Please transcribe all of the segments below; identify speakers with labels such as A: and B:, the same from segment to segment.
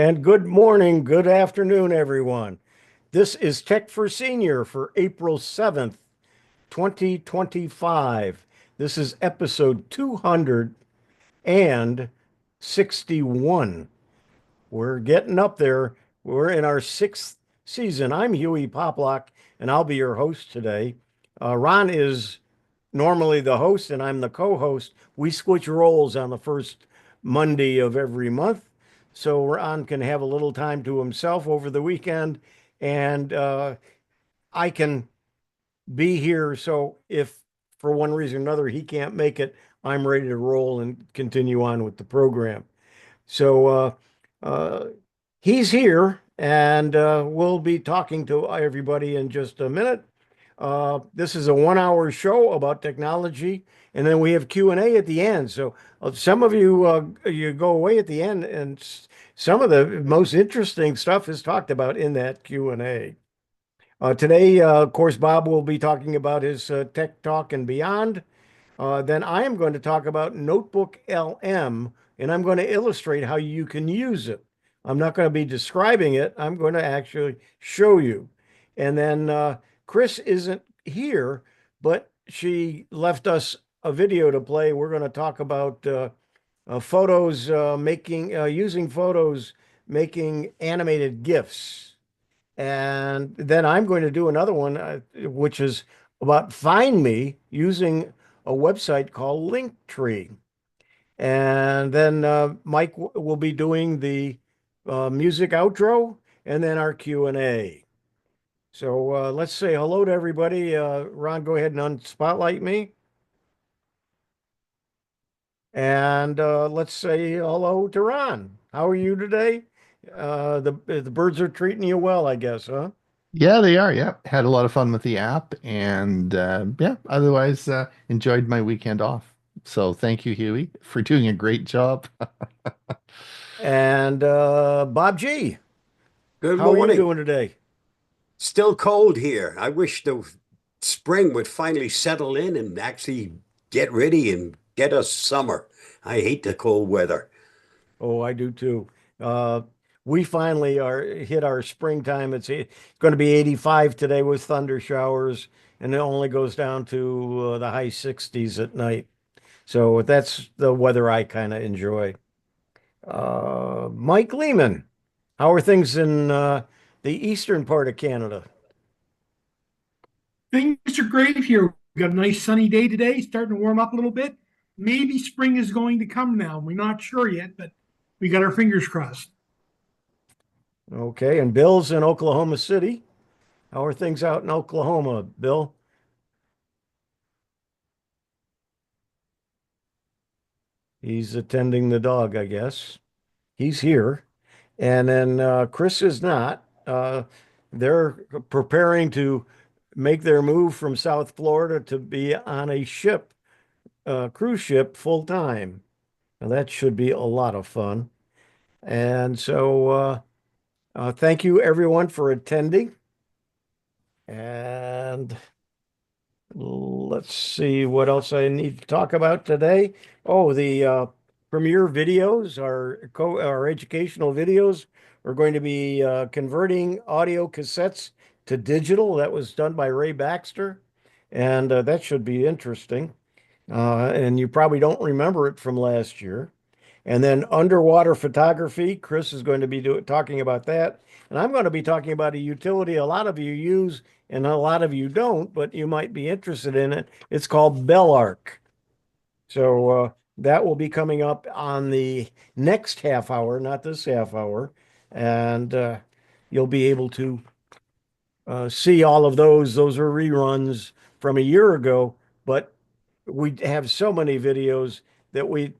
A: And good morning, good afternoon, everyone. This is Tech for Senior for April 7th, 2025. This is episode 261. We're getting up there. We're in our sixth season. I'm Hewie Poplock, and I'll be your host today. Ron is normally the host, and I'm the co-host. We switch roles on the first Monday of every month, so Ron can have a little time to himself over the weekend, and I can be here. So if for one reason or another he can't make it, I'm ready to roll and continue on with the program. So uh, he's here, and we'll be talking to everybody in just a minute. This is a 1 hour show about technology, and then we have Q&A at the end. So some of you you go away at the end, and some of the most interesting stuff is talked about in that Q&A. Today, of course, Bob will be talking about his Tech Talk and Beyond. Then I am going to talk about Notebook LM, and I'm going to illustrate how you can use it. I'm not going to be describing it. I'm going to actually show you. And then Chris isn't here, but she left us a video to play. We're going to talk about photos, using photos, making animated GIFs. And then I'm going to do another one, which is about Find Me using a website called Linktree. And then Mike will be doing the music outro and then our Q&A. So let's say hello to everybody. Ron, go ahead and unspotlight me. And let's say hello to Ron. How are you today? The birds are treating you well, I guess, huh?
B: Yeah, they are. Yeah. Had a lot of fun with the app and yeah, otherwise enjoyed my weekend off. So thank you, Huey, for doing a great job.
A: And Bob G,
C: Good
A: how are you
C: morning.
A: doing today?
C: Still cold here. I wish the spring would finally settle in and actually get ready and get us summer. I hate the cold weather.
A: Oh, I do too. Uh, we finally are hit our springtime. It's going to be 85 today with thunder showers, and it only goes down to the high 60s at night. So that's the weather I kind of enjoy. Mike Leaman, how are things in the eastern part of Canada?
D: Things are great here. We got a nice sunny day today, starting to warm up a little bit. Maybe spring is going to come now. We're not sure yet, but we got our fingers crossed.
A: Okay, and Bill's in Oklahoma City. How are things out in Oklahoma, Bill? He's attending the dog, I guess. He's here. And then Chris is not. They're preparing to make their move from South Florida to be on a ship, cruise ship, full time. Now, that should be a lot of fun. And so thank you, everyone, for attending. And let's see what else I need to talk about today. Oh, the premiere videos, our educational videos, are going to be converting audio cassettes to digital. That was done by Ray Baxter, and that should be interesting. And you probably don't remember it from last year. And then underwater photography, Chris is going to be talking about that. And I'm going to be talking about a utility a lot of you use and a lot of you don't, but you might be interested in it. It's called Bellark. So that will be coming up on the next half hour, not this half hour. And you'll be able to see all of those. Those are reruns from a year ago, but we have so many videos that we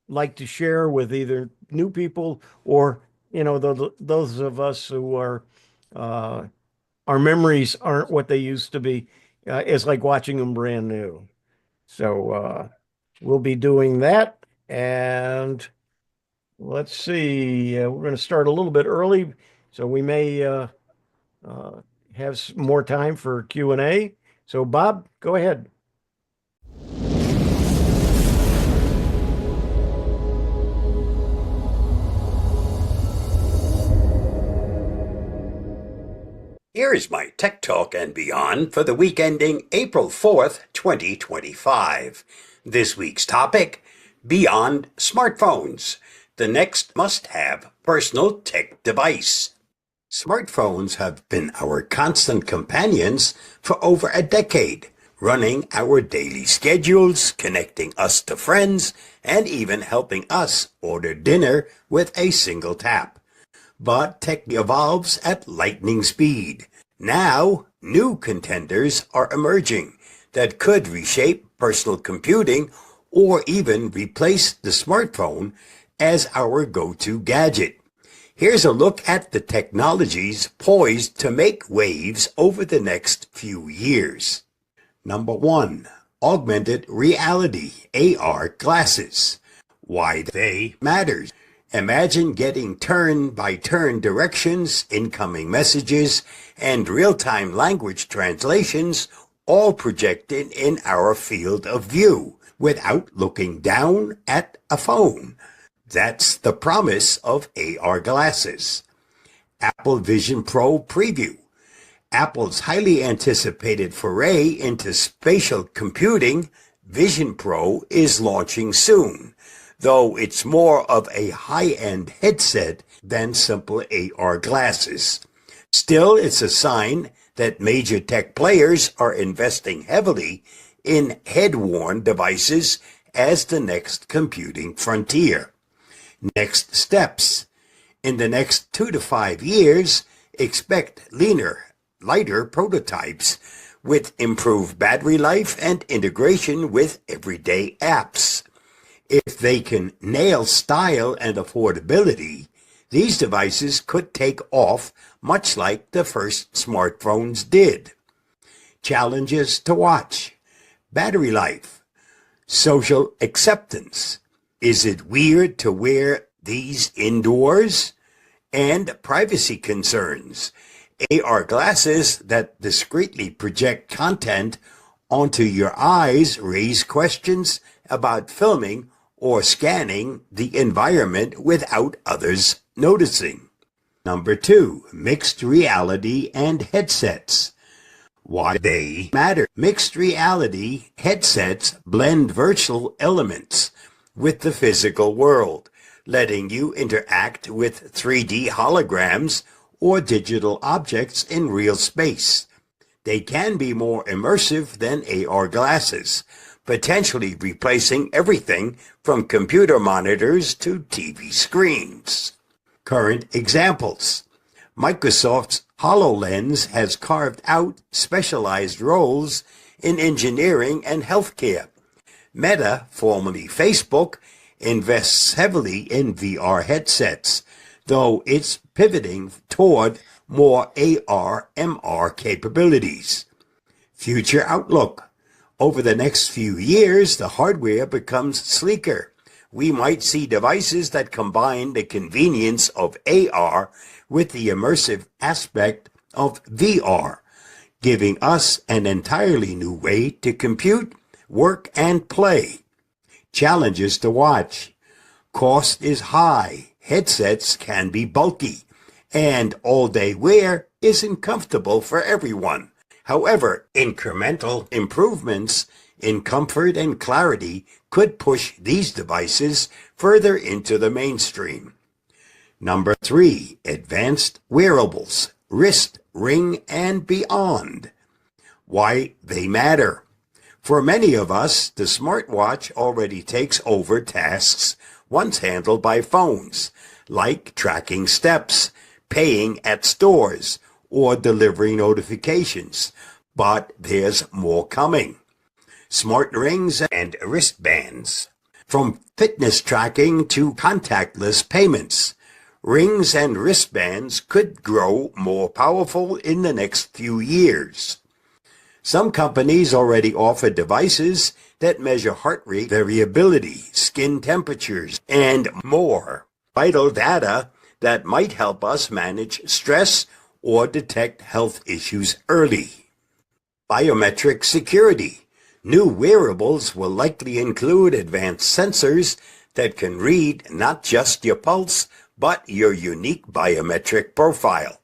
A: like to share with either new people or those of us who are our memories aren't what they used to be. It's like watching them brand new. So we'll be doing that. And let's see, we're going to start a little bit early, so we may uh, have more time for Q&A. So Bob, go ahead.
C: Here's my Tech Talk and Beyond for the week ending April 4th, 2025. This week's topic, Beyond Smartphones, the next must-have personal tech device. Smartphones have been our constant companions for over a decade, running our daily schedules, connecting us to friends, and even helping us order dinner with a single tap. But tech evolves at lightning speed. Now, new contenders are emerging that could reshape personal computing or even replace the smartphone as our go-to gadget. Here's a look at the technologies poised to make waves over the next few years. Number 1. Augmented reality, AR glasses. Why they matter. Imagine getting turn-by-turn directions, incoming messages, and real-time language translations all projected in our field of view without looking down at a phone. That's the promise of AR glasses. Apple Vision Pro preview. Apple's highly anticipated foray into spatial computing, Vision Pro, is launching soon, though it's more of a high-end headset than simple AR glasses. Still, it's a sign that major tech players are investing heavily in head-worn devices as the next computing frontier. Next steps. In the next 2 to 5 years, expect leaner, lighter prototypes with improved battery life and integration with everyday apps. If they can nail style and affordability, these devices could take off much like the first smartphones did. Challenges to watch. Battery life. Social acceptance. Is it weird to wear these indoors? And privacy concerns. AR glasses that discreetly project content onto your eyes raise questions about filming or scanning the environment without others noticing. Number 2, mixed reality and headsets. Why they matter. Mixed reality headsets blend virtual elements with the physical world, letting you interact with 3D holograms or digital objects in real space. They can be more immersive than AR glasses, potentially replacing everything from computer monitors to TV screens. Current examples. Microsoft's HoloLens has carved out specialized roles in engineering and healthcare. Meta, formerly Facebook, invests heavily in VR headsets, though it's pivoting toward more AR/MR capabilities. Future outlook. Over the next few years, the hardware becomes sleeker. We might see devices that combine the convenience of AR with the immersive aspect of VR, giving us an entirely new way to compute, work, and play. Challenges to watch. Cost is high. Headsets can be bulky, and all-day wear isn't comfortable for everyone. However, incremental improvements in comfort and clarity could push these devices further into the mainstream. Number 3, advanced wearables, wrist, ring, and beyond. Why they matter. For many of us, the smartwatch already takes over tasks once handled by phones, like tracking steps, paying at stores, or delivering notifications. But there's more coming. Smart rings and wristbands. From fitness tracking to contactless payments, rings and wristbands could grow more powerful in the next few years. Some companies already offer devices that measure heart rate variability, skin temperatures, and more vital data that might help us manage stress or detect health issues early. Biometric security. New wearables will likely include advanced sensors that can read not just your pulse, but your unique biometric profile.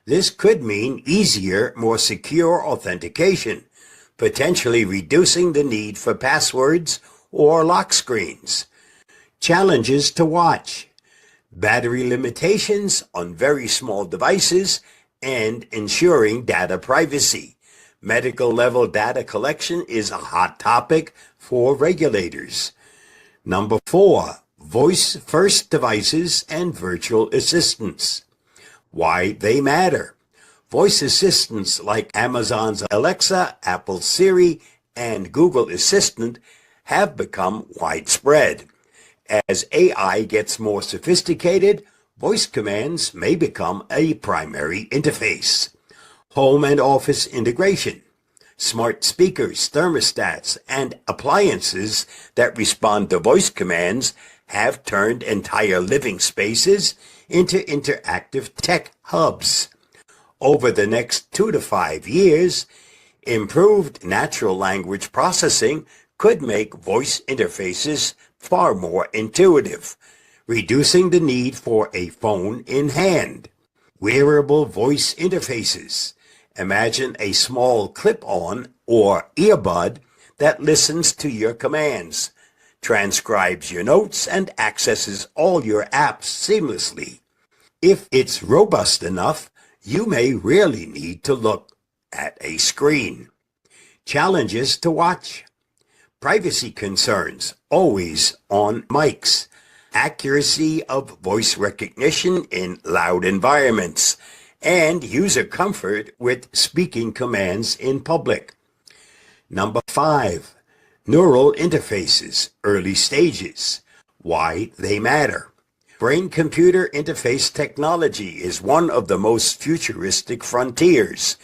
C: This could mean easier, more secure authentication, potentially reducing the need for passwords or lock screens. Challenges to watch: battery limitations on very small devices and ensuring data privacy. Medical level data collection is a hot topic for regulators. Number 4, voice first devices and virtual assistants. Why they matter. Voice assistants like Amazon's Alexa, Apple's Siri, and Google Assistant have become widespread. As AI gets more sophisticated, voice commands may become a primary interface. Home and office integration. Smart speakers, thermostats, and appliances that respond to voice commands have turned entire living spaces into interactive tech hubs. Over the next 2 to 5 years, improved natural language processing could make voice interfaces far more intuitive, reducing the need for a phone in hand. Wearable voice interfaces. Imagine a small clip-on or earbud that listens to your commands, transcribes your notes, and accesses all your apps seamlessly. If it's robust enough, you may rarely need to look at a screen. Challenges to watch. Privacy concerns, always on mics. Accuracy of voice recognition in loud environments, and user comfort with speaking commands in public. Number 5, neural interfaces, early stages. Why they matter. Brain-computer interface technology is one of the most futuristic frontiers.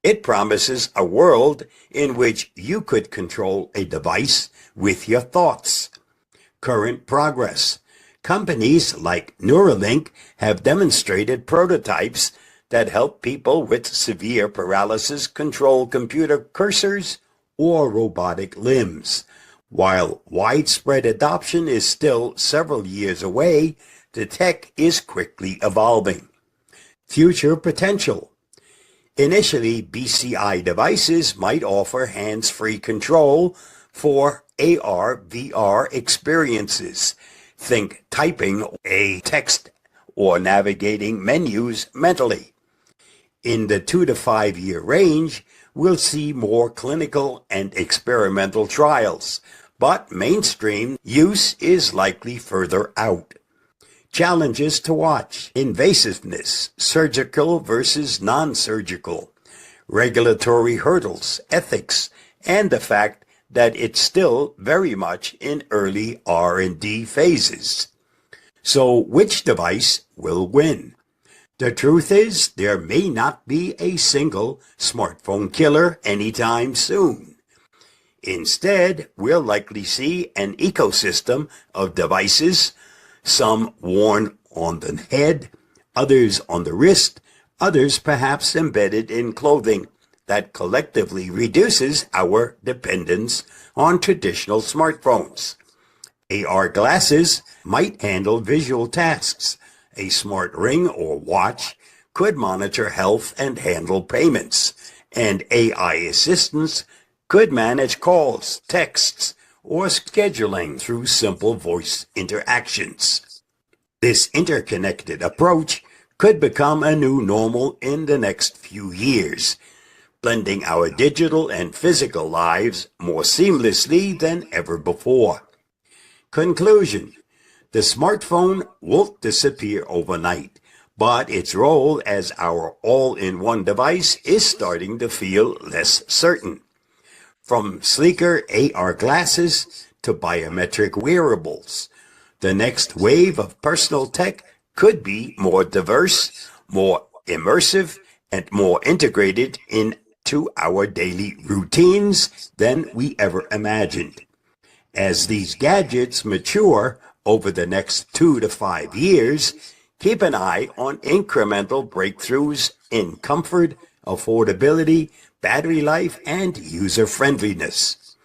C: It promises a world in which you could control a device with your thoughts. Current progress. Companies like Neuralink have demonstrated prototypes that help people with severe paralysis control computer cursors or robotic limbs. While widespread adoption is still several years away, the tech is quickly evolving. Future potential. Initially, BCI devices might offer hands-free control for AR/VR experiences. Think typing a text or navigating menus mentally. In the 2 to 5 year range, we'll see more clinical and experimental trials, but mainstream use is likely further out. Challenges to watch. Invasiveness, surgical versus non-surgical, regulatory hurdles, ethics, and the fact that it's still very much in early R&D phases. So which device will win? The truth is, there may not be a single smartphone killer anytime soon. Instead, we'll likely see an ecosystem of devices, some worn on the head, others on the wrist, others perhaps embedded in clothing, that collectively reduces our dependence on traditional smartphones. AR glasses might handle visual tasks. A smart ring or watch could monitor health and handle payments, and AI assistants could manage calls, texts, or scheduling through simple voice interactions. This interconnected approach could become a new normal in the next few years, blending our digital and physical lives more seamlessly than ever before. Conclusion: the smartphone won't disappear overnight, but its role as our all-in-one device is starting to feel less certain. From sleeker AR glasses to biometric wearables, the next wave of personal tech could be more diverse, more immersive, and more integrated into our daily routines than we ever imagined. As these gadgets mature over the next 2 to 5 years, keep an eye on incremental breakthroughs in comfort, affordability, battery life, and user-friendliness.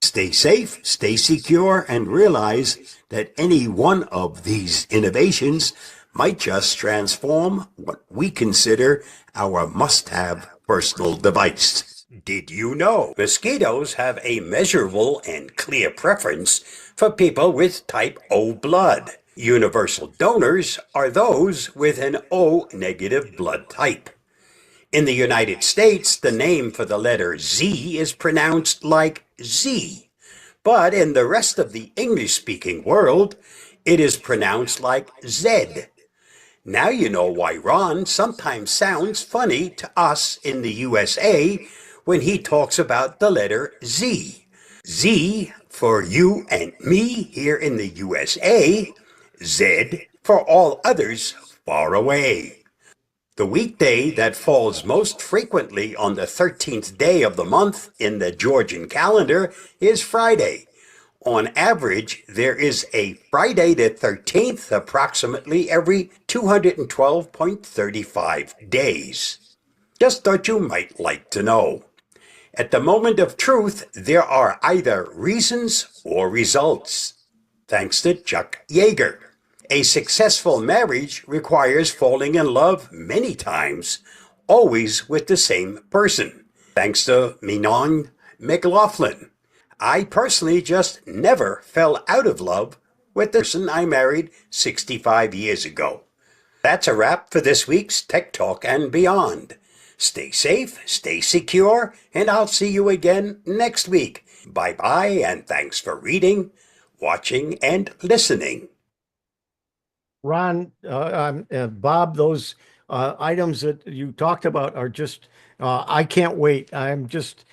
C: Stay safe, stay secure, and realize that any one of these innovations might just transform what we consider our must-have personal device. Did you know mosquitoes have a measurable and clear preference for people with type O blood? Universal donors are those with an O negative blood type. In the United States, the name for the letter Z is pronounced like Z, but in the rest of the English-speaking world, it is pronounced like Z. Now you know why Ron sometimes sounds funny to us in the USA when he talks about the letter Z. Z for you and me here in the USA, Z for all others far away. The weekday that falls most frequently on the 13th day of the month in the Georgian calendar is Friday. On average, there is a Friday the 13th approximately every 212.35 days. Just thought you might like to know. At the moment of truth, there are either reasons or results. Thanks to Chuck Yeager. A successful marriage requires falling in love many times, always with the same person. Thanks to Mignon McLaughlin. I personally just never fell out of love with the person I married 65 years ago. That's a wrap for this week's Tech Talk and Beyond. Stay safe, stay secure, and I'll see you again next week. Bye-bye, and thanks for reading, watching, and listening.
A: Ron, Bob, those items that you talked about are just, I can't wait. I'm just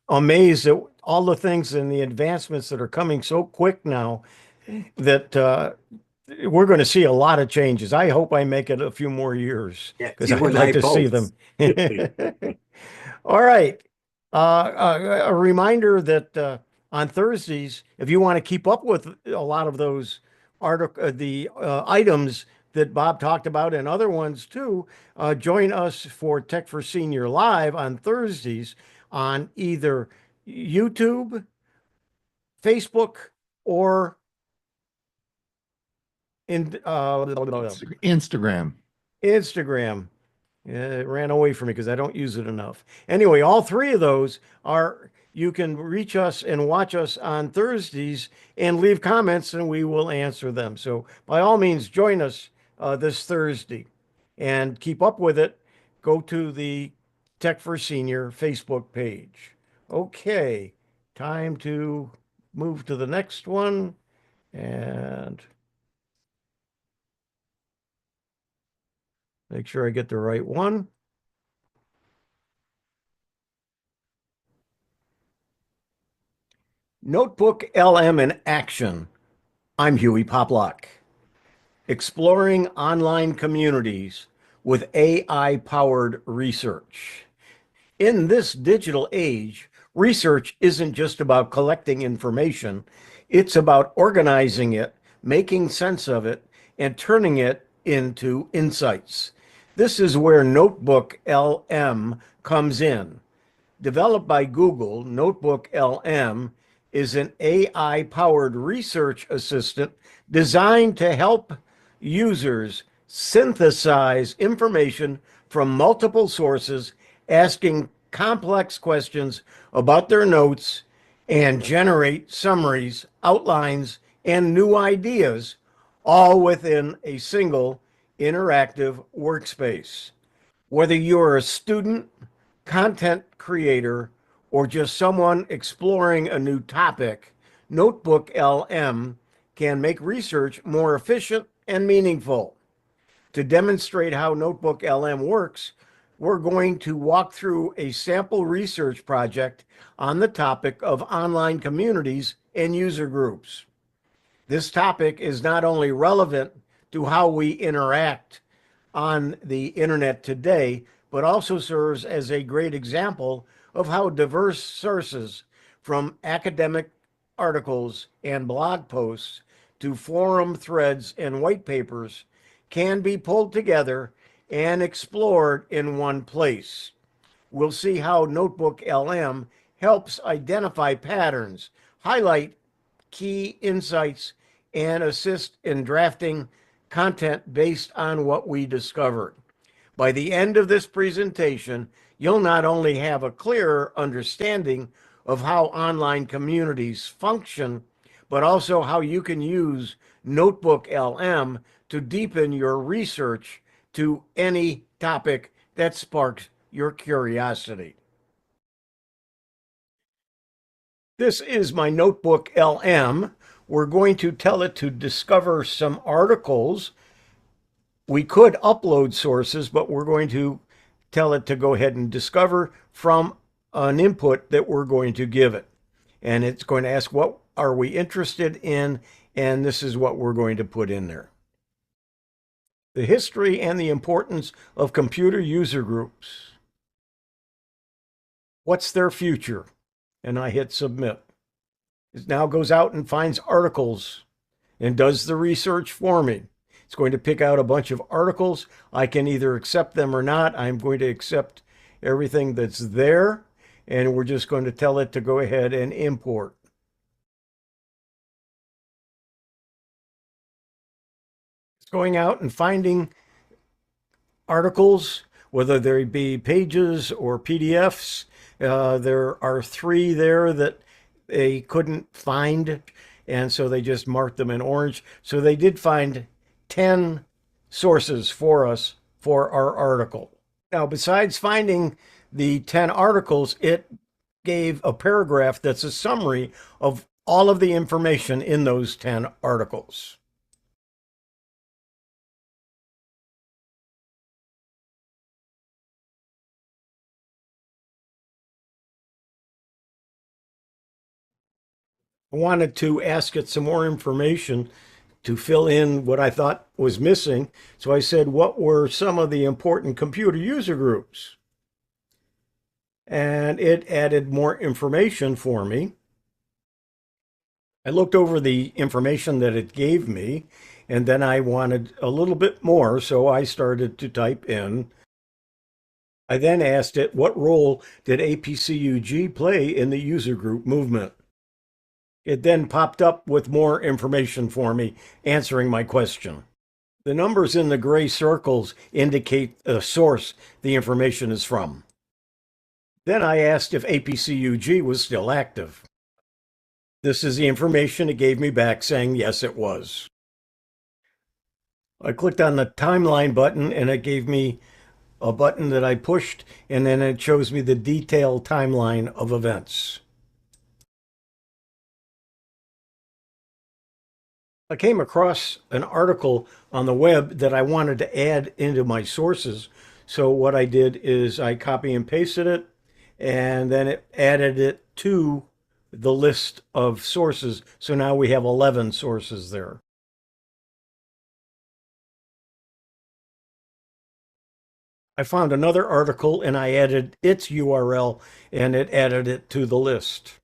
A: amazed at all the things and the advancements that are coming so quick now that we're going to see a lot of changes. I hope I make it a few more years because I'd like to see them. All right. A reminder that on Thursdays, if you want to keep up with a lot of those items that Bob talked about and other ones too, join us for Tech for Senior Live on Thursdays on either YouTube, Facebook, or
B: Instagram.
A: It ran away from me because I don't use it enough. Anyway, all three of those are, you can reach us and watch us on Thursdays and leave comments and we will answer them. So by all means, join us this Thursday and keep up with it. Go to the Tech for Senior Facebook page. Okay, time to move to the next one and make sure I get the right one. Notebook LM in action. I'm Hewie Poplock. Exploring online communities with AI-powered research. In this digital age, research isn't just about collecting information. It's about organizing it, making sense of it, and turning it into insights. This is where Notebook LM comes in. Developed by Google, Notebook LM is an AI-powered research assistant designed to help users synthesize information from multiple sources, asking complex questions about their notes, and generate summaries, outlines, and new ideas, all within a single interactive workspace. Whether you're a student, content creator, or just someone exploring a new topic, Notebook LM can make research more efficient and meaningful. To demonstrate how Notebook LM works, we're going to walk through a sample research project on the topic of online communities and user groups. This topic is not only relevant to how we interact on the internet today, but also serves as a great example of how diverse sources, from academic articles and blog posts to forum threads and white papers, can be pulled together and explored in one place. We'll see how Notebook LM helps identify patterns, highlight key insights, and assist in drafting content based on what we discovered. By the end of this presentation, you'll not only have a clearer understanding of how online communities function, but also how you can use Notebook LM to deepen your research to any topic that sparks your curiosity. This is my Notebook LM. We're going to tell it to discover some articles. We could upload sources, but we're going to tell it to go ahead and discover from an input that we're going to give it. And it's going to ask, what are we interested in? And this is what we're going to put in there. The history and the importance of computer user groups. What's their future? And I hit submit. It now goes out and finds articles and does the research for me. It's going to pick out a bunch of articles. I can either accept them or not. I'm going to accept everything that's there, and we're just going to tell it to go ahead and import. It's going out and finding articles, whether they be pages or PDFs. There are 3 there that they couldn't find, and so they just marked them in orange. So they did find 10 sources for us for our article. Now, besides finding the 10 articles, it gave a paragraph that's a summary of all of the information in those 10 articles. I wanted to ask it some more information to fill in what I thought was missing. So I said, what were some of the important computer user groups? And it added more information for me. I looked over the information that it gave me, and then I wanted a little bit more, so I started to type in. I then asked it, what role did APCUG play in the user group movement? It then popped up with more information for me, answering my question. The numbers in the gray circles indicate the source the information is from. Then I asked if APCUG was still active. This is the information it gave me back, saying yes, it was. I clicked on the timeline button, and it gave me a button that I pushed, and then it shows me the detailed timeline of events. I came across an article on the web that I wanted to add into my sources. So what I did is I copy and pasted it, and then it added it to the list of sources. So now we have 11 sources there. I found another article and I added its URL, and it added it to the list.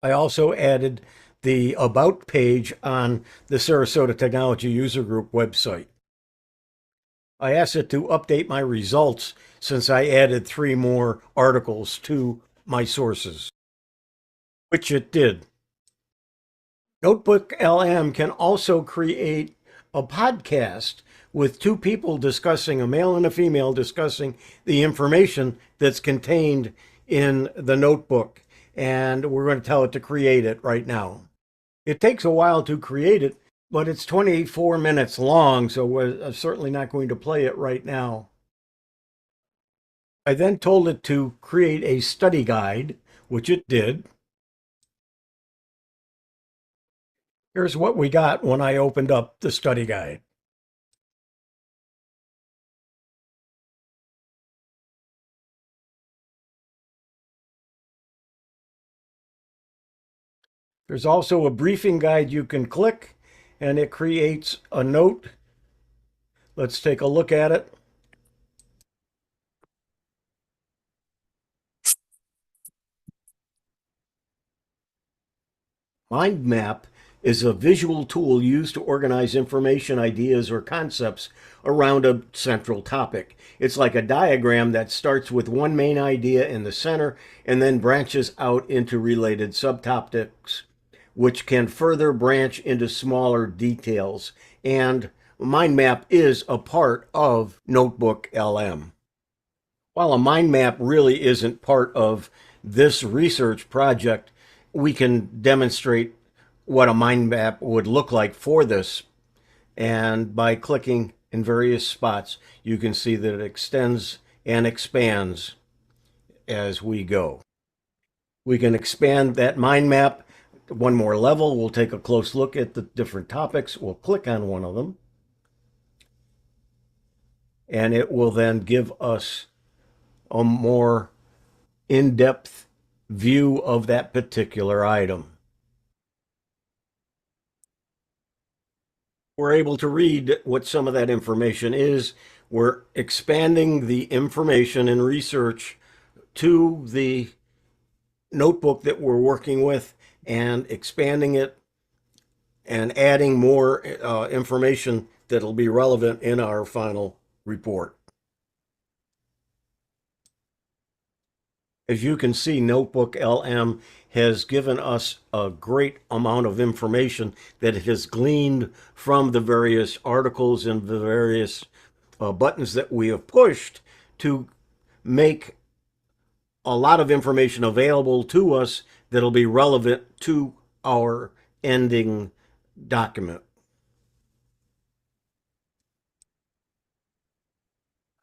A: I also added the About page on the Sarasota Technology User Group website. I asked it to update my results since I added 3 more articles to my sources, which it did. Notebook LM can also create a podcast with 2 people discussing, a male and a female, discussing the information that's contained in the notebook. And we're going to tell it to create it right now. It takes a while to create it, but it's 24 minutes long, so we're certainly not going to play it right now. I then told it to create a study guide, which it did. Here's what we got when I opened up the study guide. There's also a briefing guide you can click, and it creates a note. Let's take a look at it. Mind map is a visual tool used to organize information, ideas, or concepts around a central topic. It's like a diagram that starts with one main idea in the center and then branches out into related subtopics. which can further branch into smaller details. And mind map is a part of Notebook LM. While a mind map really isn't part of this research project, we can demonstrate what a mind map would look like for this. And by clicking in various spots, you can see that it extends and expands as we go. We can expand that mind map one more level. We'll take a close look at the different topics. We'll click on one of them, and it will then give us a more in-depth view of that particular item. We're able to read what some of that information is. We're expanding the information and research to the notebook that we're working with and expanding it and adding more information that'll be relevant in our final report. As you can see, Notebook LM has given us a great amount of information that it has gleaned from the various articles and the various buttons that we have pushed to make a lot of information available to us that'll be relevant to our ending document.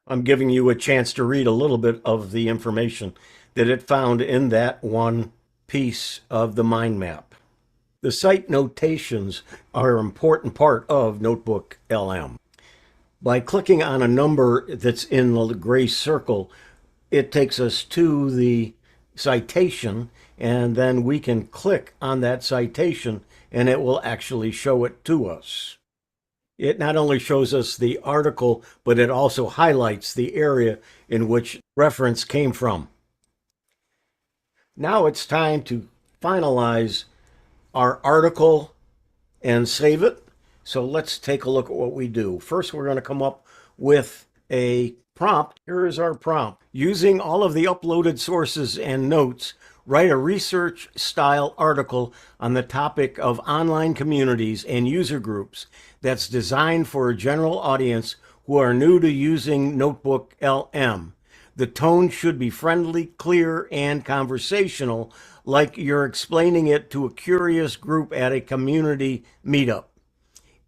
A: I'm giving you a chance to read a little bit of the information that it found in that one piece of the mind map. The site notations are an important part of Notebook LM. By clicking on a number that's in the gray circle, it takes us to the citation, and then we can click on that citation and it will actually show it to us. It not only shows us the article, but it also highlights the area in which reference came from. Now it's time to finalize our article and save it. So let's take a look at what we do. First, we're going to come up with a prompt. Here is our prompt. Using all of the uploaded sources and notes, write a research-style article on the topic of online communities and user groups that's designed for a general audience who are new to using Notebook LM. The tone should be friendly, clear, and conversational, like you're explaining it to a curious group at a community meetup.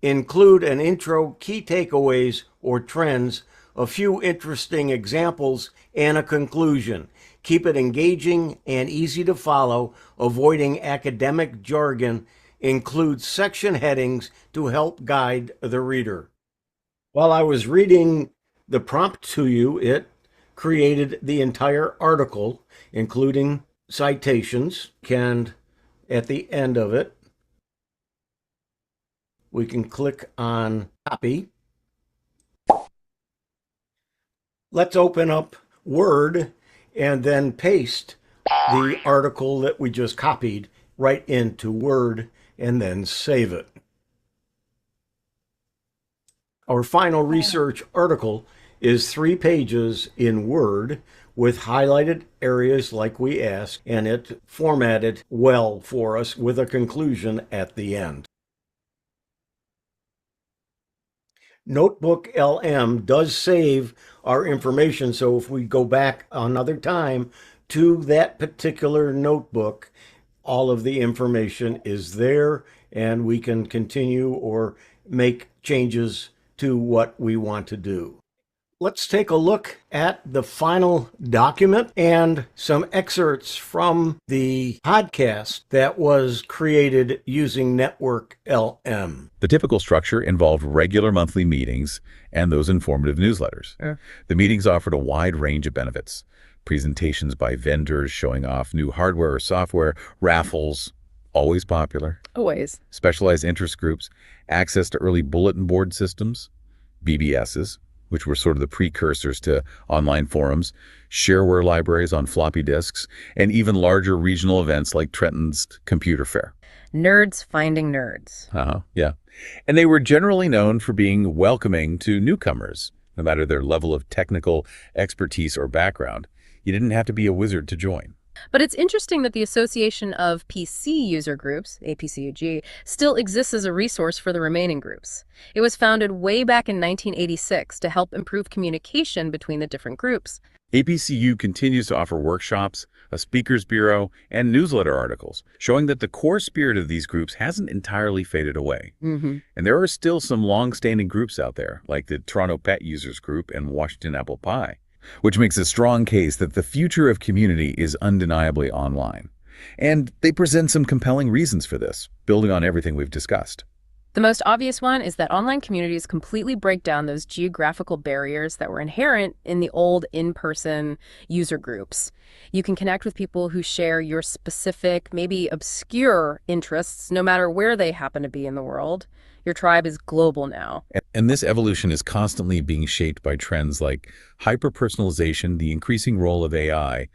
A: Include an intro, key takeaways or trends, a few interesting examples, and a conclusion. Keep it engaging and easy to follow, avoiding academic jargon. Include section headings to help guide the reader. While I was reading the prompt to you, it created the entire article, including citations, and at the end of it, we can click on copy. Let's open up Word and then paste the article that we just copied right into Word and then save it. Our final research article is 3 pages in Word with highlighted areas like we asked, and it formatted well for us with a conclusion at the end. Notebook LM does save our information, so if we go back another time to that particular notebook, all of the information is there, and we can continue or make changes to what we want to do. Let's take a look at the final document and some excerpts from the podcast that was created using Network LM.
E: The typical structure involved regular monthly meetings and those informative newsletters. The meetings offered a wide range of benefits. Presentations by vendors showing off new hardware or software, raffles, always popular.
F: Always.
E: Specialized interest groups, access to early bulletin board systems, BBSs, which were sort of the precursors to online forums, shareware libraries on floppy disks, and even larger regional events like Trenton's Computer Fair.
F: Nerds finding nerds.
E: Yeah. And they were generally known for being welcoming to newcomers, no matter their level of technical expertise or background. You didn't have to be a wizard to join.
F: But it's interesting that the Association of PC User Groups, APCUG, still exists as a resource for the remaining groups. It was founded way back in 1986 to help improve communication between the different groups.
E: APCU continues to offer workshops, a speakers bureau, and newsletter articles, showing that the core spirit of these groups hasn't entirely faded away. And there are still some long-standing groups out there, like the Toronto Pet Users Group and Washington Apple Pie, which makes a strong case that the future of community is undeniably online. And they present some compelling reasons for this, building on everything we've discussed.
F: The most obvious one is that online communities completely break down those geographical barriers that were inherent in the old in-person user groups. You can connect with people who share your specific, maybe obscure interests, no matter where they happen to be in the world. Your tribe is global now.
E: And this evolution is constantly being shaped by trends like hyper-personalization, the increasing role of AI,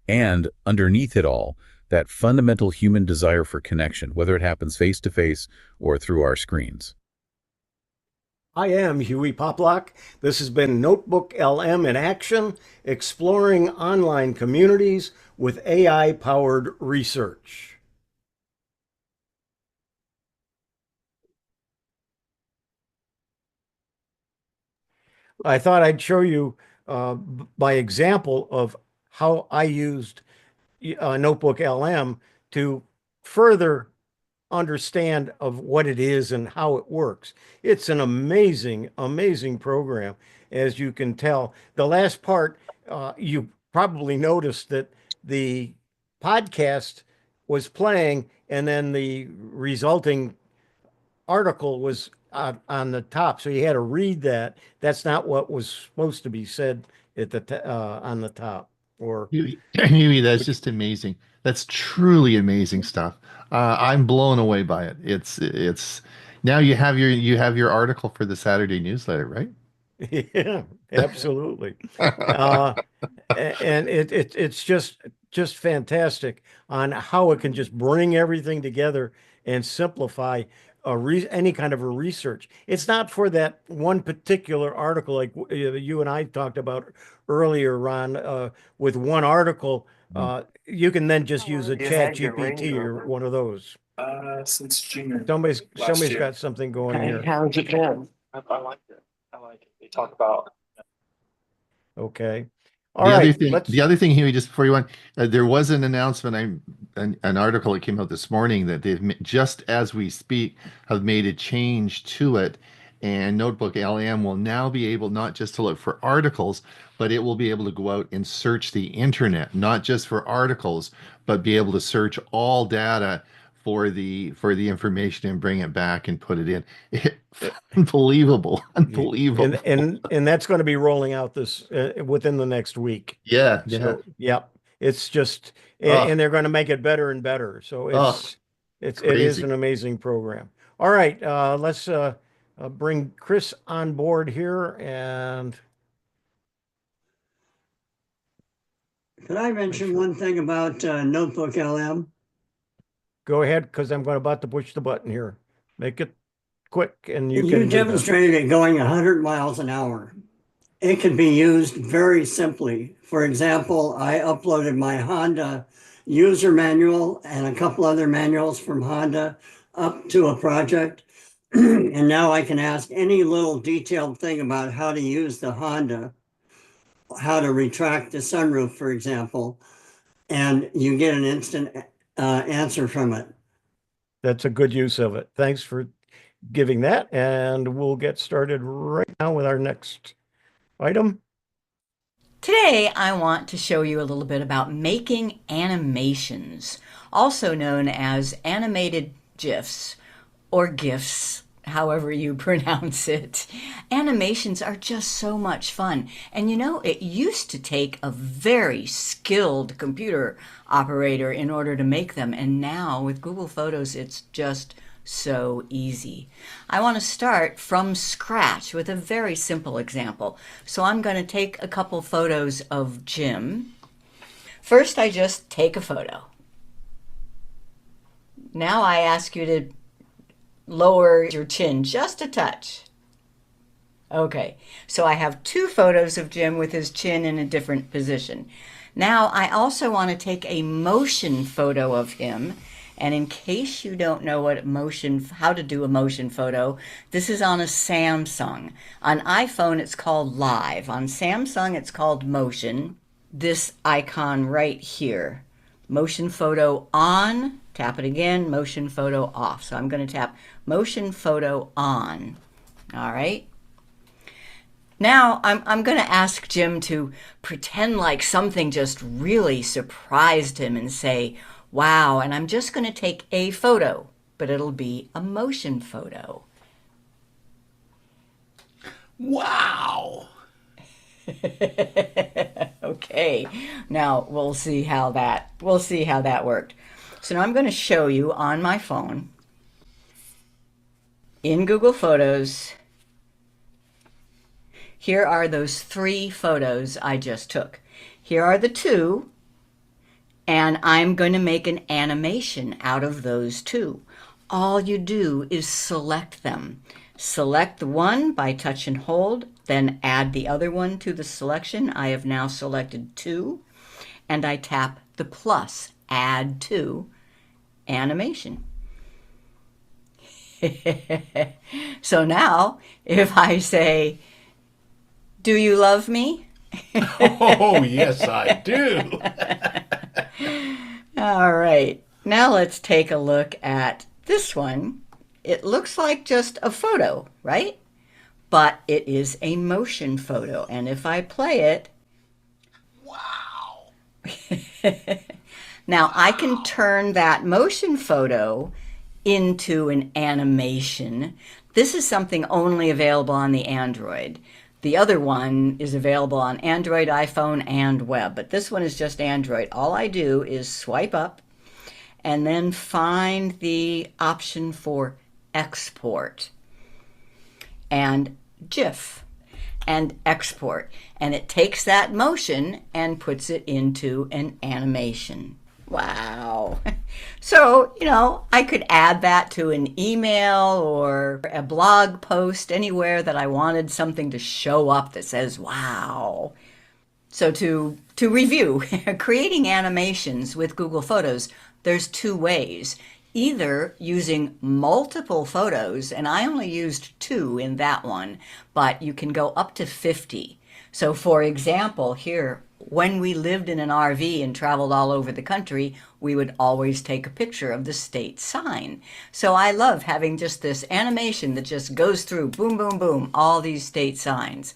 E: and underneath it all, that fundamental human desire for connection, whether it happens face-to-face or through our screens.
A: I am Hewie Poplock. This has been Notebook LM in action, exploring online communities with AI-powered research. I thought I'd show you by example of how I used Notebook LM to further understand of what it is and how it works. It's an amazing, amazing program, as you can tell. The last part, you probably noticed that the podcast was playing and then the resulting article was on the top. So you had to read that. That's not what was supposed to be said at the on the top. Or
B: Huey, that's just amazing. That's truly amazing stuff. I'm blown away by it. It's now you have your article for the Saturday newsletter, right?
A: Yeah, absolutely. And it's just fantastic on how it can just bring everything together and simplify any kind of a research. It's not for that one particular article like you and I talked about earlier, Ron. With one article, you can then just use a chat GPT or one of those.
G: Since June.
A: Somebody's
G: last year.
A: got something going
G: Hey,
A: here.
G: how's it been? I like it. I like it. They talk about
A: Okay. All right.
B: The other thing, Huey, just before you went, there was an announcement, an article that came out this morning that just as we speak, have made a change to it. And Notebook LM will now be able not just to look for articles, but it will be able to go out and search the internet, not just for articles, but be able to search all data for the information and bring it back and put it in. Unbelievable.
A: And that's going to be rolling out this within the next week.
B: Yeah.
A: So, yep. It's just and they're going to make it better and better. So it is an amazing program. All right, let's bring Chris on board here. And
H: could I mention one thing about Notebook LM?
A: Go ahead, because I'm about to push the button here. Make it quick, and you
H: You demonstrated it going 100 miles an hour. It can be used very simply. For example, I uploaded my Honda user manual and a couple other manuals from Honda up to a project. And now I can ask any little detailed thing about how to use the Honda, how to retract the sunroof, for example, and you get an instant answer from it.
A: That's a good use of it. Thanks for giving that. And we'll get started right now with our next item.
I: Today, I want to show you a little bit about making animations, also known as animated GIFs or GIFs, however you pronounce it. Animations are just so much fun. And you know, it used to take a very skilled computer operator in order to make them. And now with Google Photos, it's just so easy. I want to start from scratch with a very simple example. So I'm going to take a couple photos of Jim. First, I just take a photo. Now I ask you to lower your chin just a touch. Okay, so I have two photos of Jim with his chin in a different position. Now I also want to take a motion photo of him. And in case you don't know how to do a motion photo, this is on a Samsung. On iPhone, it's called Live. On Samsung, it's called Motion. This icon right here, motion photo on, tap it again, motion photo off. So I'm going to tap motion photo on. All right. Now I'm going to ask Jim to pretend like something just really surprised him and say, wow, and I'm just going to take a photo, but it'll be a motion photo.
C: Wow.
I: Okay, now we'll see how that worked. So now I'm going to show you on my phone in Google Photos. Here are those 3 photos I just took. Here are the 2. And I'm going to make an animation out of those 2. All you do is select them. Select the one by touch and hold, then add the other one to the selection. I have now selected 2, and I tap the plus, add to, animation. So now, if I say, do you love me?
C: Oh, yes, I do.
I: All right, now let's take a look at this one. It looks like just a photo, right? But it is a motion photo. And if I play it,
C: Wow.
I: now I can turn that motion photo into an animation. This is something only available on the Android. The other one is available on Android, iPhone, and web, but this one is just Android. All I do is swipe up and then find the option for export and GIF and export, and it takes that motion and puts it into an animation. Wow. So, I could add that to an email or a blog post anywhere that I wanted something to show up that says, wow. So to review, creating animations with Google Photos, there's 2 ways. Either using multiple photos, and I only used 2 in that one, but you can go up to 50. So for example, here, when we lived in an RV and traveled all over the country, we would always take a picture of the state sign. So I love having just this animation that just goes through, boom, boom, boom, all these state signs.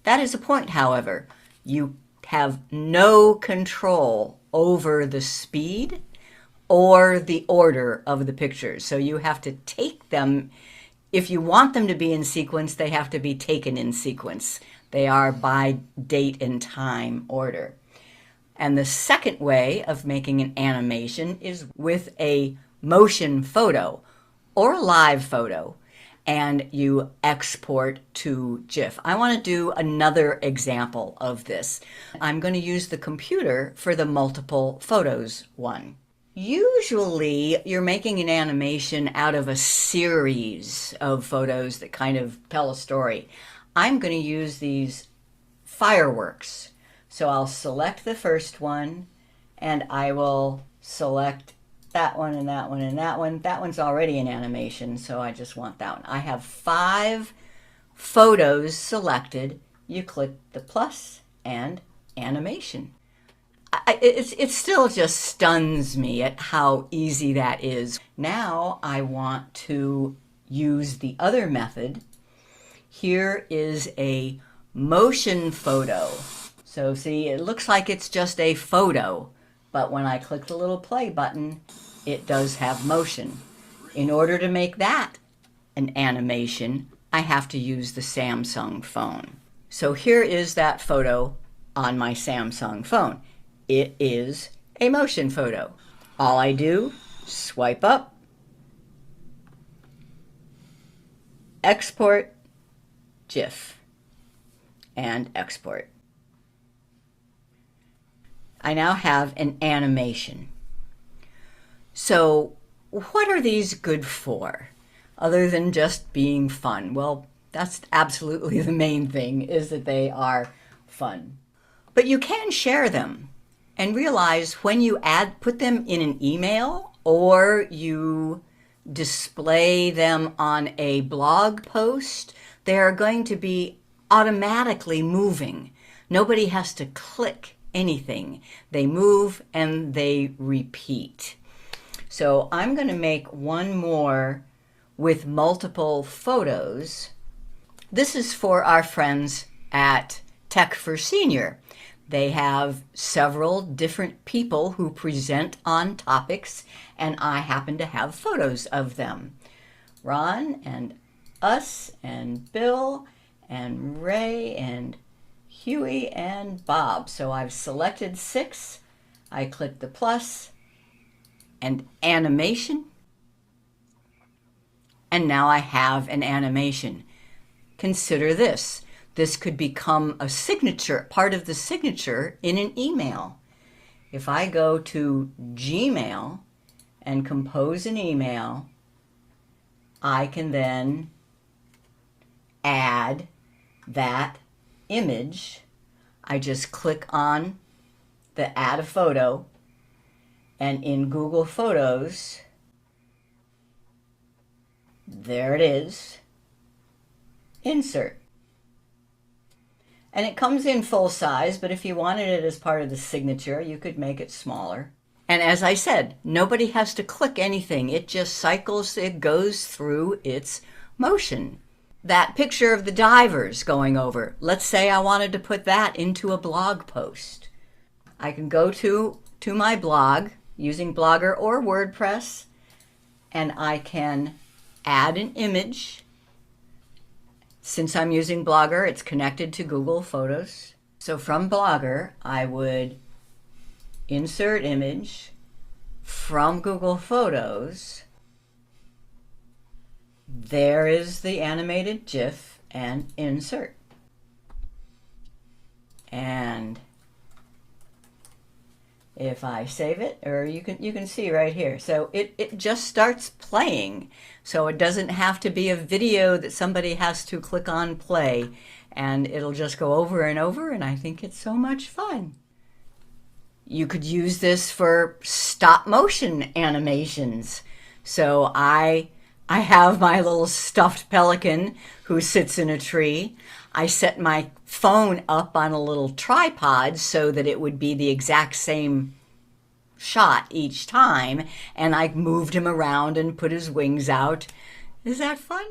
I: That is a point, however. You have no control over the speed or the order of the pictures. So you have to take them. If you want them to be in sequence, they have to be taken in sequence. They are by date and time order. And the second way of making an animation is with a motion photo or a live photo, and you export to GIF. I want to do another example of this. I'm going to use the computer for the multiple photos one. Usually you're making an animation out of a series of photos that kind of tell a story. I'm going to use these fireworks. So I'll select the first one, and I will select that one and that one and that one. That one's already an animation, so I just want that one. I have 5 photos selected. You click the plus and animation. It still just stuns me at how easy that is. Now I want to use the other method. Here is a motion photo. So see, it looks like it's just a photo, but when I click the little play button, it does have motion. In order to make that an animation, I have to use the Samsung phone. So here is that photo on my Samsung phone. It is a motion photo. All I do, swipe up, export, GIF, and export. I now have an animation. So what are these good for, other than just being fun? Well, that's absolutely the main thing, is that they are fun. But you can share them. And realize when you put them in an email or you display them on a blog post, they are going to be automatically moving. Nobody has to click anything. They move and they repeat. So I'm going to make one more with multiple photos. This is for our friends at Tech for Senior. They have several different people who present on topics, and I happen to have photos of them. Ron and us and Bill and Ray and Huey and Bob. So I've selected 6. I click the plus and animation. And now I have an animation. Consider this. This could become a signature, part of the signature in an email. If I go to Gmail and compose an email, I can then add that image. I just click on the add a photo, and in Google Photos, there it is, insert. And it comes in full size, but if you wanted it as part of the signature, you could make it smaller. And as I said, nobody has to click anything. It just cycles, it goes through its motion. That picture of the divers going over, let's say I wanted to put that into a blog post. I can go to my blog using Blogger or WordPress, and I can add an image. Since I'm using Blogger, it's connected to Google Photos. So from Blogger, I would insert image from Google Photos. There is the animated GIF and insert. And if I save it, or you can see right here. So it just starts playing. So it doesn't have to be a video that somebody has to click on play, and it'll just go over and over, and I think it's so much fun. You could use this for stop motion animations. So I have my little stuffed pelican who sits in a tree. I set my phone up on a little tripod so that it would be the exact same shot each time, and I moved him around and put his wings out. Is that fun?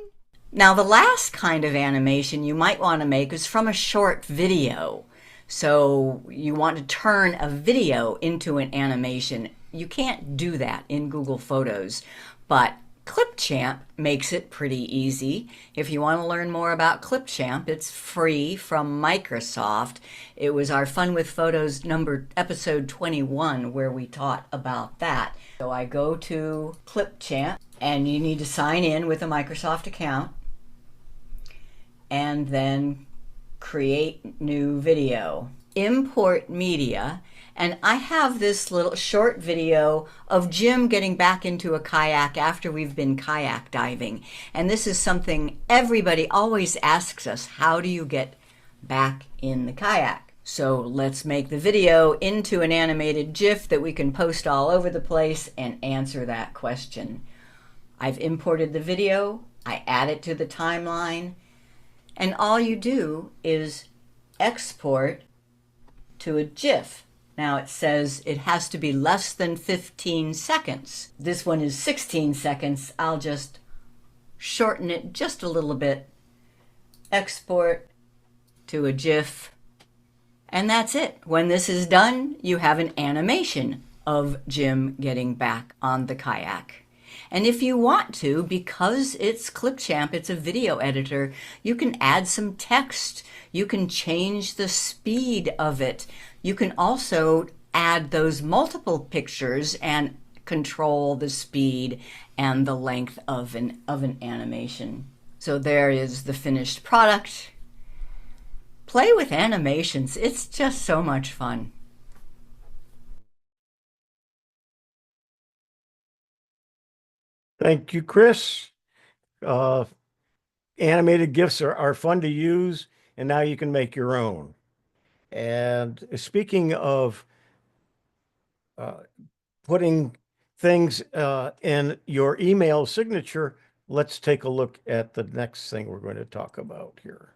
I: Now, the last kind of animation you might want to make is from a short video. So you want to turn a video into an animation. You can't do that in Google Photos, but Clipchamp makes it pretty easy. If you want to learn more about Clipchamp, it's free from Microsoft. It was our Fun with Photos episode 21 where we taught about that. So I go to Clipchamp, and you need to sign in with a Microsoft account, and then create new video. Import media. And I have this little short video of Jim getting back into a kayak after we've been kayak diving. And this is something everybody always asks us, how do you get back in the kayak? So let's make the video into an animated GIF that we can post all over the place and answer that question. I've imported the video, I add it to the timeline, and all you do is export to a GIF. Now it says it has to be less than 15 seconds. This one is 16 seconds. I'll just shorten it just a little bit. Export to a GIF. And that's it. When this is done, you have an animation of Jim getting back on the kayak. And if you want to, because it's Clipchamp, it's a video editor, you can add some text. You can change the speed of it. You can also add those multiple pictures and control the speed and the length of an animation. So there is the finished product. Play with animations. It's just so much fun.
A: Thank you, Chris. Animated GIFs are fun to use, and now you can make your own. And speaking of putting things in your email signature, let's take a look at the next thing we're going to talk about here.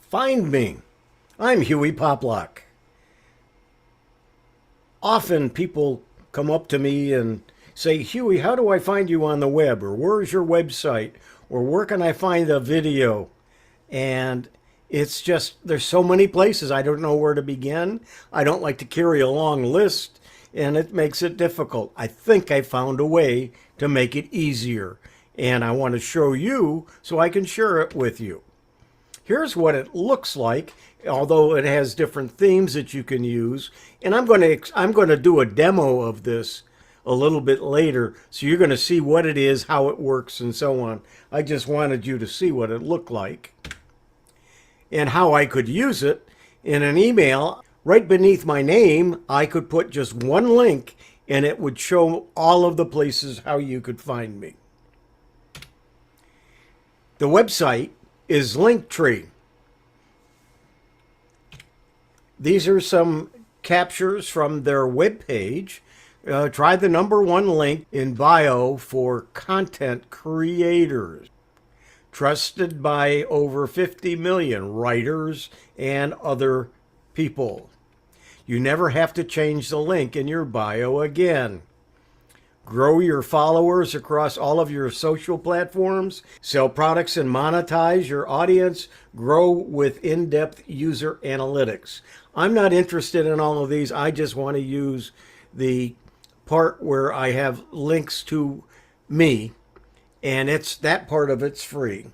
A: Find me. I'm Hewie Poplock. Often people come up to me and say, Hewie, how do I find you on the web? Or where's your website? Or where can I find a video? And it's just, there's so many places. I don't know where to begin. I don't like to carry a long list, and it makes it difficult. I think I found a way to make it easier, and I want to show you so I can share it with you. Here's what it looks like, although it has different themes that you can use. And I'm going to do a demo of this a little bit later, so you're going to see what it is, how it works, and so on. I just wanted you to see what it looked like and how I could use it in an email. Right beneath my name, I could put just one link, and it would show all of the places how you could find me. The website is Linktree. These are some captures from their webpage. Try the #1 link in bio for content creators. Trusted by over 50 million writers and other people. You never have to change the link in your bio again. Grow your followers across all of your social platforms, sell products and monetize your audience, grow with in-depth user analytics. I'm not interested in all of these. I just want to use the part where I have links to me, and that part of it's free.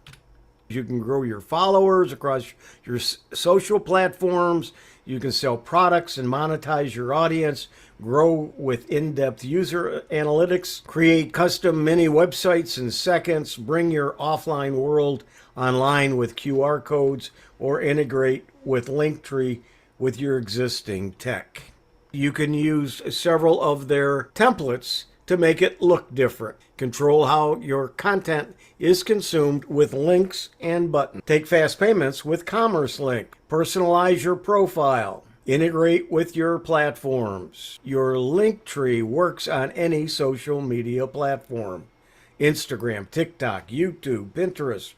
A: You can grow your followers across your social platforms. You can sell products and monetize your audience, grow with in-depth user analytics, create custom mini websites in seconds, bring your offline world online with QR codes, or integrate with Linktree with your existing tech. You can use several of their templates to make it look different. Control how your content is consumed with links and buttons. Take fast payments with Commerce Link. Personalize your profile. Integrate with your platforms. Your Linktree works on any social media platform. Instagram, TikTok, YouTube, Pinterest,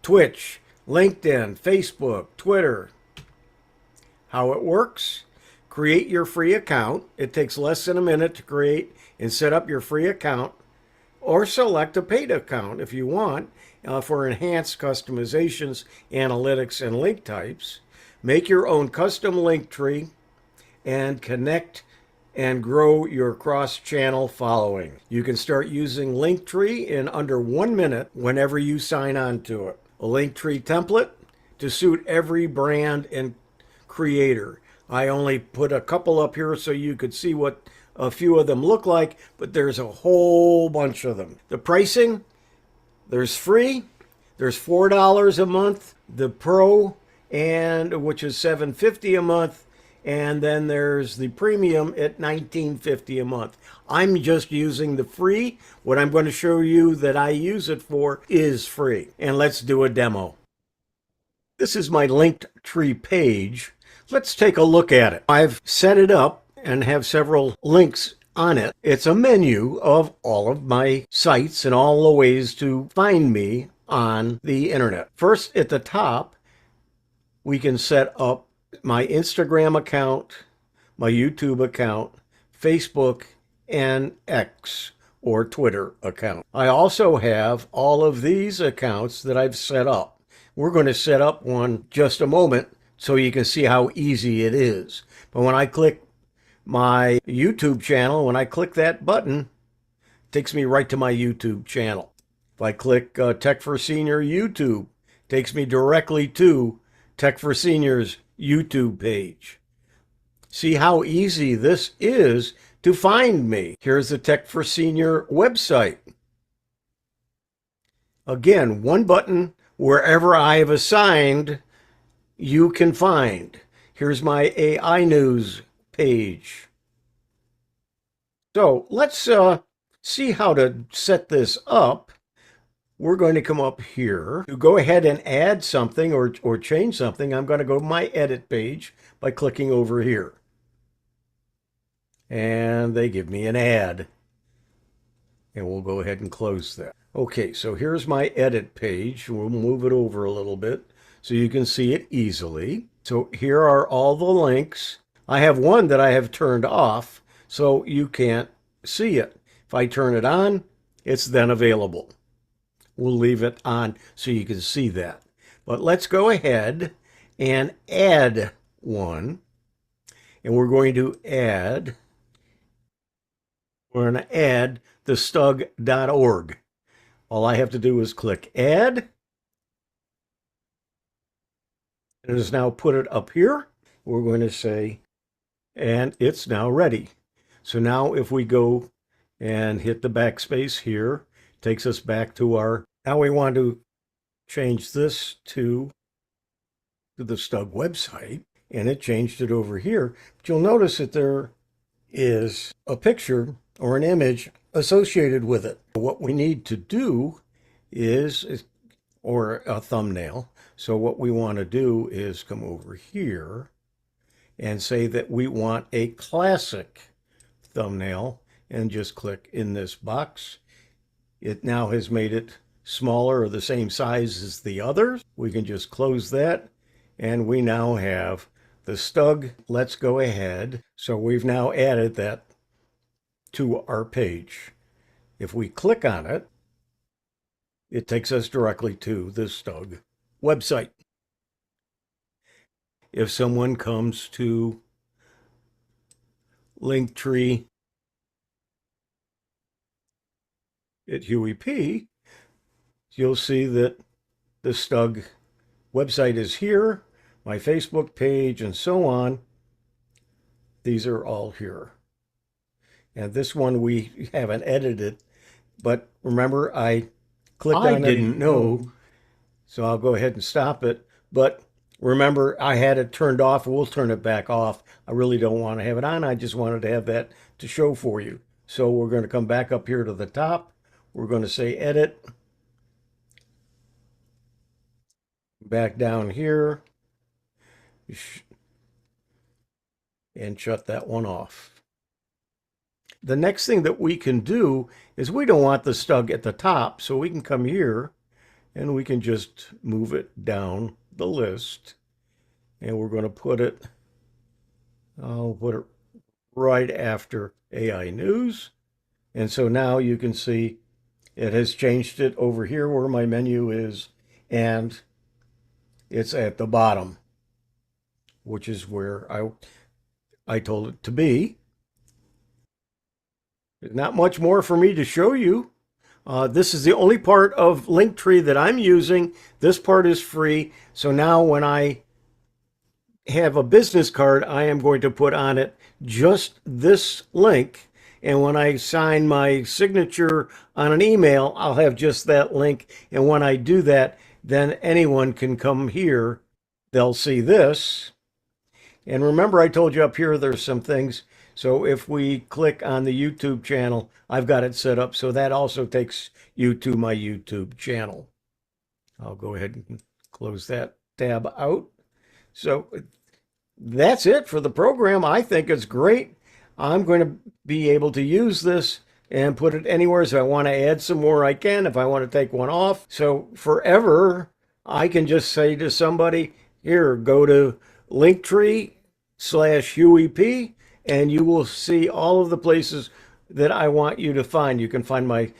A: Twitch, LinkedIn, Facebook, Twitter. How it works? Create your free account. It takes less than a minute to create and set up your free account, or select a paid account if you want for enhanced customizations, analytics, and link types. Make your own custom link tree and connect and grow your cross-channel following. You can start using Linktree in under 1 minute whenever you sign on to it. A Linktree template to suit every brand and creator. I only put a couple up here so you could see what a few of them look like, but there's a whole bunch of them. The pricing, there's free, there's $4 a month, the Pro, and which is $7.50 a month, and then there's the premium at $19.50 a month. I'm just using the free. What I'm going to show you that I use it for is free. And let's do a demo. This is my Linktree page. Let's take a look at it. I've set it up and have several links on it. It's a menu of all of my sites and all the ways to find me on the internet. First, at the top, we can set up my Instagram account, my YouTube account, Facebook, and X or Twitter account. I also have all of these accounts that I've set up. We're going to set up one just a moment so you can see how easy it is. But when I click my YouTube channel, when I click that button, it takes me right to my YouTube channel. If I click Tech for Senior YouTube, it takes me directly to Tech for Senior's YouTube page. See how easy this is to find me. Here's the Tech for Senior website. Again, one button, wherever I have assigned, you can find. Here's my AI news page. So let's see how to set this up. We're going to come up here to go ahead and add something or change something. I'm going to go to my edit page by clicking over here. And they give me an ad. And we'll go ahead and close that. Okay, so here's my edit page. We'll move it over a little bit so you can see it easily. So here are all the links. I have one that I have turned off so you can't see it. If I turn it on, it's then available. We'll leave it on so you can see that. But let's go ahead and add one. And we're going to add the ℎ𝕏.org. All I have to do is click add. It has now put it up here. We're going to say, and it's now ready. So now if we go and hit the backspace here, takes us back to our, now we want to change this to the ℎ𝕏 website, and it changed it over here. But you'll notice that there is a picture or an image associated with it. What we need to do is, or a thumbnail. So what we want to do is come over here and say that we want a classic thumbnail and just click in this box. It now has made it smaller or the same size as the others. We can just close that and we now have the ℎ𝕏. Let's go ahead. So we've now added that to our page. If we click on it, it takes us directly to the ℎ𝕏 website. If someone comes to Linktree at Hewie P, you'll see that the ℎ𝕏 website is here, my Facebook page, and so on. These are all here. And this one we haven't edited, but remember I clicked on it. I didn't know, so I'll go ahead and stop it. But remember, I had it turned off. We'll turn it back off. I really don't want to have it on. I just wanted to have that to show for you. So we're going to come back up here to the top. We're going to say edit. Back down here. And shut that one off. The next thing that we can do is we don't want the ℎ𝕏 at the top, so we can come here and we can just move it down the list. And we're going to put it, I'll put it right after AI News. And so now you can see it has changed it over here where my menu is, and it's at the bottom, which is where I told it to be. There's not much more for me to show you. This is the only part of Linktree that I'm using. This part is free. So now when I have a business card, I am going to put on it just this link. And when I sign my signature on an email, I'll have just that link. And when I do that, then anyone can come here. They'll see this. And remember, I told you up here there's some things. So if we click on the YouTube channel, I've got it set up so that also takes you to my YouTube channel. I'll go ahead and close that tab out. So that's it for the program. I think it's great. I'm going to be able to use this and put it anywhere. If I want to add some more, I can. If I want to take one off. So forever, I can just say to somebody, here, go to Linktree/HewieP, and you will see all of the places that I want you to find. You can find my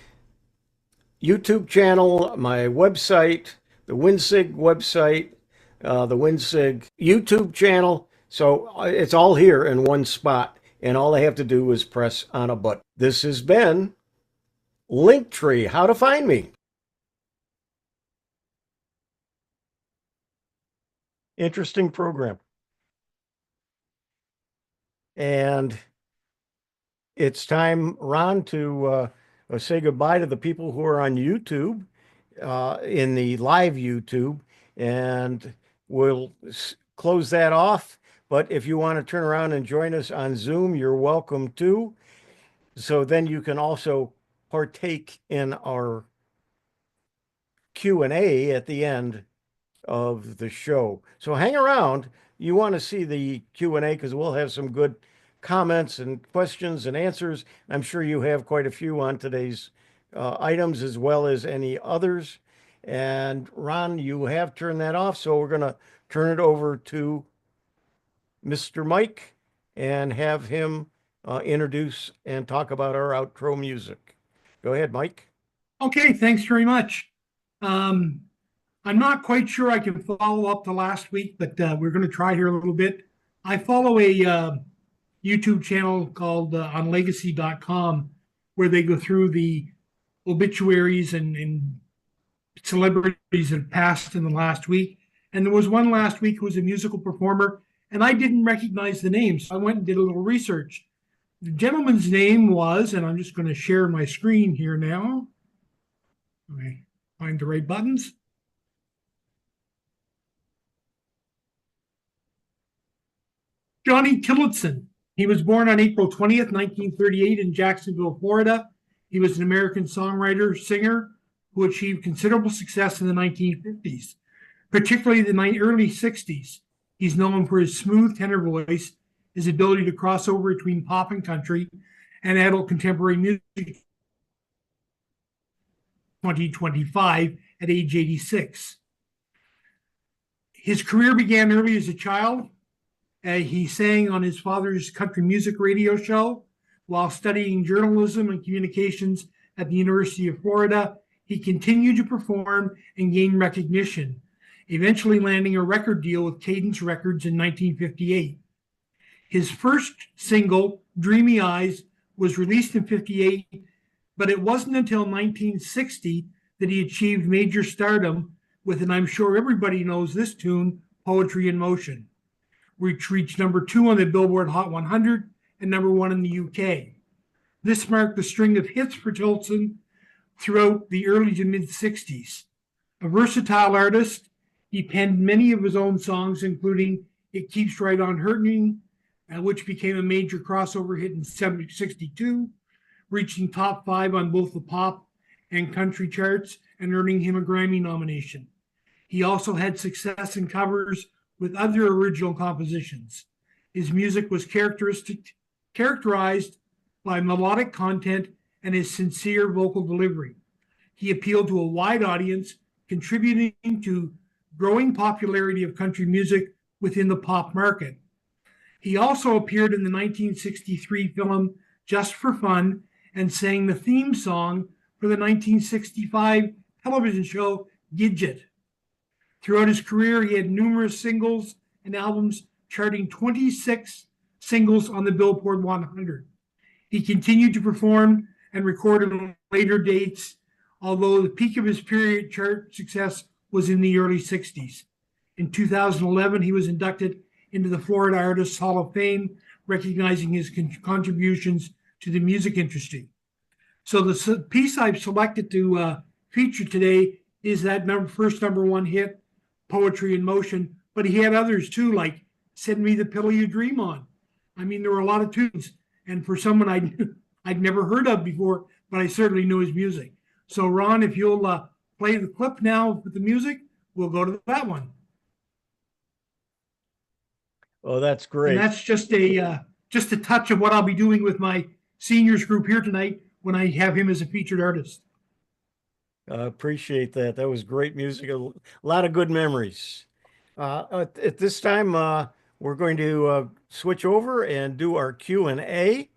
A: YouTube channel, my website, the WinSig website, the WinSig YouTube channel. So it's all here in one spot, and all I have to do is press on a button. This has been Linktree, how to find me. Interesting program. And it's time, Ron, to say goodbye to the people who are on YouTube, in the live YouTube, and we'll close that off But if you want to turn around and join us on Zoom, you're welcome to. So then you can also partake in our Q&A at the end of the show. So hang around. You want to see the Q&A because we'll have some good comments and questions and answers. I'm sure you have quite a few on today's items as well as any others. And Ron, you have turned that off, so we're going to turn it over to Mr. Mike and have him introduce and talk about our outro music. Go ahead, Mike.
D: Okay, thanks very much. I'm not quite sure I can follow up to last week, but we're going to try here a little bit. I follow a YouTube channel called on legacy.com where they go through the obituaries and celebrities that have passed in the last week. And there was one last week who was a musical performer, and I didn't recognize the name. So I went and did a little research. The gentleman's name was, and I'm just going to share my screen here now. Okay, find the right buttons. Johnny Tillotson. He was born on April 20th, 1938 in Jacksonville, Florida. He was an American songwriter, singer who achieved considerable success in the 1950s, particularly the early 60s. He's known for his smooth tenor voice, his ability to cross over between pop and country, and adult contemporary music. 2025 at age 86. His career began early as a child. He sang on his father's country music radio show while studying journalism and communications at the University of Florida. He continued to perform and gain recognition, eventually landing a record deal with Cadence Records in 1958. His first single, Dreamy Eyes, was released in 58, but it wasn't until 1960 that he achieved major stardom with, and I'm sure everybody knows this tune, Poetry in Motion, which reached #2 on the Billboard Hot 100 and #1 in the UK. This marked a string of hits for Tillotson throughout the early to mid-60s. A versatile artist, he penned many of his own songs, including It Keeps Right On Hurting, which became a major crossover hit in 1962, reaching top 5 on both the pop and country charts and earning him a Grammy nomination. He also had success in covers with other original compositions. His music was characterized by melodic content and his sincere vocal delivery. He appealed to a wide audience, contributing to growing popularity of country music within the pop market. He also appeared in the 1963 film Just for Fun and sang the theme song for the 1965 television show Gidget. Throughout his career, he had numerous singles and albums, charting 26 singles on the Billboard 100. He continued to perform and record on later dates, although the peak of his period chart success was in the early 60s. In 2011, he was inducted into the Florida Artists Hall of Fame, recognizing his contributions to the music industry. So the piece I've selected to feature today is that first #1 hit, Poetry in Motion, but he had others too, like Send Me the Pillow You Dream On. I mean, there were a lot of tunes, and for someone I'd never heard of before, but I certainly knew his music. So Ron, if you'll play the clip now with the music, we'll go to that one.
A: Oh, that's great.
D: And that's just a touch of what I'll be doing with my seniors group here tonight when I have him as a featured artist.
A: Appreciate that. That was great music. A lot of good memories. At this time, we're going to switch over and do our Q&A.